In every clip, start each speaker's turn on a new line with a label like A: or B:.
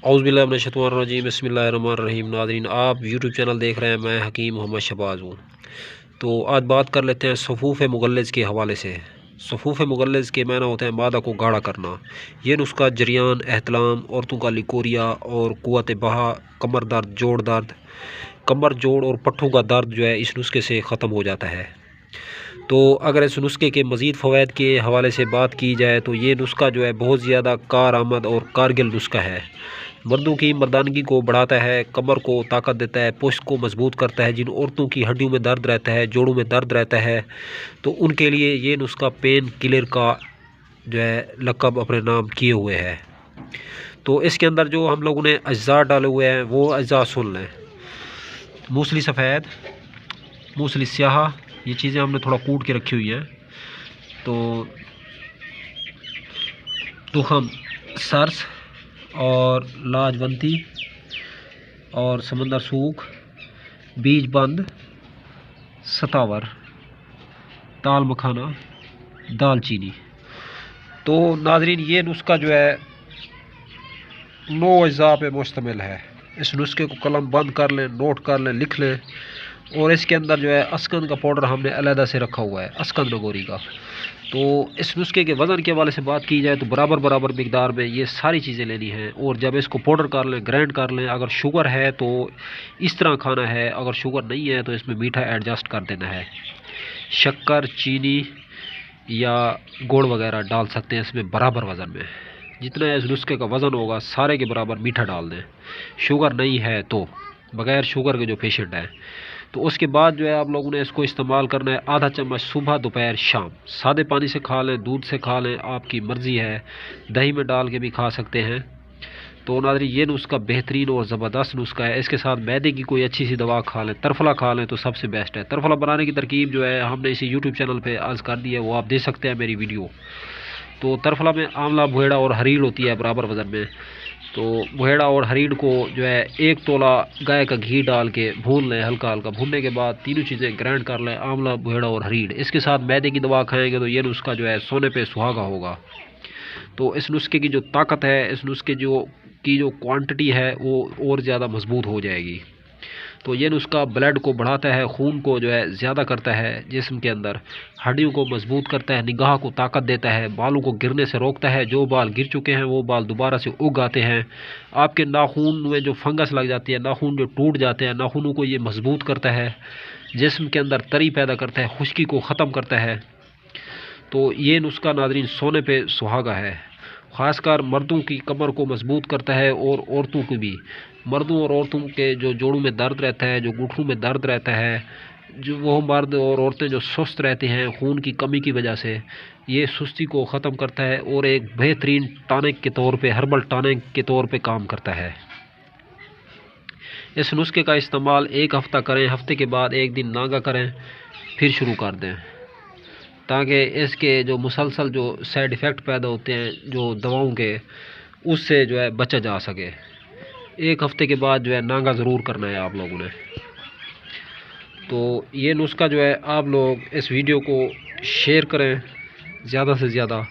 A: औज़ु बिल्लाहि मिनश्शैतानिर्रजीम बिस्मिल्लाहिर्रहमानिर्रहीम। नाज़रीन, आप यूट्यूब चैनल देख रहे हैं, मैं हकीम मोहम्मद शहबाज हूँ। तो आज बात कर लेते हैं सफ़ूफ़ मुग़ल्लज़ के हवाले से। सफ़ूफ़ मुग़ल्लज़ के माना होते हैं मादा को गाढ़ा करना। ये नुस्खा जरियान, एहतलाम, औरतों का लिकोरिया और क़ुव्वत बहा, कमर दर्द, जोड़ दर्द, कमर जोड़ और पट्ठों का दर्द जो है इस नुस्खे से ख़त्म हो जाता है। तो अगर इस नुस्खे के मज़ीद फ़वाइद के हवाले से बात की जाए तो ये नुस्खा जो है बहुत ज़्यादा कारआमद और कारगिल नुस्खा है। मर्दों की मर्दानगी को बढ़ाता है, कमर को ताकत देता है, पुश्त को मजबूत करता है। जिन औरतों की हड्डियों में दर्द रहता है, जोड़ों में दर्द रहता है, तो उनके लिए ये नुस्खा पेन किलर का जो है लक़ब अपने नाम किए हुए है। तो इसके अंदर जो हम लोगों ने अज्जा डाले हुए हैं वो अज्जा सुन लें। मूसली सफ़ेद, मूसली स्याह, ये चीज़ें हमने थोड़ा कूट के रखी हुई हैं। तो तुखम सरस और लाजवंती और समंदर सूख, बीज बंद, सतावर, ताल मखाना, दालचीनी। तो नाज़रीन, ये नुस्खा जो है 9 अज्जा पे मुश्तमिल है। इस नुस्खे को कलम बंद कर लें, नोट कर लें, लिख लें। और इसके अंदर जो है अस्कंद का पाउडर हमने अलहदा से रखा हुआ है, अस्कंद नगोरी का। तो इस नुस्खे के वज़न के हवाले से बात की जाए तो बराबर मिकदार में ये सारी चीज़ें लेनी हैं। और जब इसको पाउडर कर लें, ग्राइंड कर लें, अगर शुगर है तो इस तरह खाना है, अगर शुगर नहीं है तो इसमें मीठा एडजस्ट कर देना है। शक्कर, चीनी या गुड़ वगैरह डाल सकते हैं इसमें बराबर वज़न में। जितना इस नुस्खे का वज़न होगा सारे के बराबर मीठा डाल दें। शुगर नहीं है तो बग़ैर शुगर के जो पेशेंट हैं, तो उसके बाद जो है आप लोगों ने इसको इस्तेमाल करना है आधा चम्मच सुबह, दोपहर, शाम। सादे पानी से खा लें, दूध से खा लें, आपकी मर्ज़ी है। दही में डाल के भी खा सकते हैं। तो नाज़रीन, ये नुस्खा बेहतरीन और ज़बरदस्त नुस्खा है। इसके साथ मैदे की कोई अच्छी सी दवा खा लें, तरफला खा लें तो सबसे बेस्ट है। तरफला बनाने की तरकीब जो है हमने इसी यूट्यूब चैनल पर अर्ज़ कर दी है, वो आप देख सकते हैं मेरी वीडियो। तो तरफला में आंवला, बुहेड़ा और हरीड़ होती है बराबर वज़न में। तो बुहेड़ा और हरीड़ को जो है 1 तोला गाय का घी डाल के भून लें, हल्का हल्का भूनने के बाद तीनों चीज़ें ग्राइंड कर लें, आंवला, बुहेड़ा और हरीड़। इसके साथ मैदे की दवा खाएंगे तो ये नुस्खा जो है सोने पे सुहागा होगा। तो इस नुस्खे की जो ताकत है, इस नुस्खे जो क्वांटिटी है वो और ज़्यादा मजबूत हो जाएगी। तो ये नुस्खा ब्लड को बढ़ाता है, खून को जो है ज़्यादा करता है जिस्म के अंदर, हड्डियों को मजबूत करता है, निगाह को ताकत देता है, बालों को गिरने से रोकता है। जो बाल गिर चुके हैं वो बाल दोबारा से उग आते हैं। आपके नाखून में जो फंगस लग जाती है, नाखून जो टूट जाते हैं, नाखूनों को ये मजबूत करता है, जिस्म के अंदर तरी पैदा करता है, खुश्की को ख़त्म करता है। तो ये नुस्खा नाज़रीन सोने पे सुहागा है। ख़ासकर मर्दों की कमर को मजबूत करता है और औरतों की भी। मर्दों और औरतों के जो जोड़ों में दर्द रहता है, जो घुटनों में दर्द रहता है, जो वो मर्द और औरतें जो सुस्त रहते हैं खून की कमी की वजह से, ये सुस्ती को ख़त्म करता है और एक बेहतरीन टॉनिक के तौर पे, हर्बल टॉनिक के तौर पे काम करता है। इस नुस्खे का इस्तेमाल 1 हफ़्ता करें, हफ्ते के बाद 1 दिन नागा करें, फिर शुरू कर दें, ताकि इसके जो मुसलसल जो साइड इफ़ेक्ट पैदा होते हैं जो दवाओं के, उससे जो है बचा जा सके। 1 हफ़्ते के बाद जो है नागा ज़रूर करना है आप लोगों ने। तो ये नुस्खा जो है आप लोग इस वीडियो को शेयर करें ज़्यादा से ज़्यादा,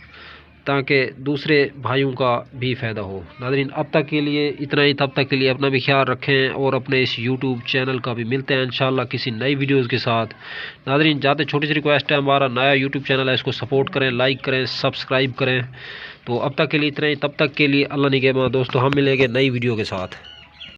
A: ताकि दूसरे भाइयों का भी फ़ायदा हो। नाज़रीन, अब तक के लिए इतना ही। तब तक के लिए अपना भी ख्याल रखें और अपने इस यूट्यूब चैनल का भी मिलते हैं इंशाल्लाह किसी नई वीडियोज़ के साथ। नाज़रीन, ज़्यादा छोटी सी रिक्वेस्ट है, हमारा नया यूट्यूब चैनल है, इसको सपोर्ट करें, लाइक करें, सब्सक्राइब करें। तो अब तक के लिए इतना ही। तब तक के लिए अल्लाह निगहबान दोस्तों, हम मिलेंगे नई वीडियो के साथ।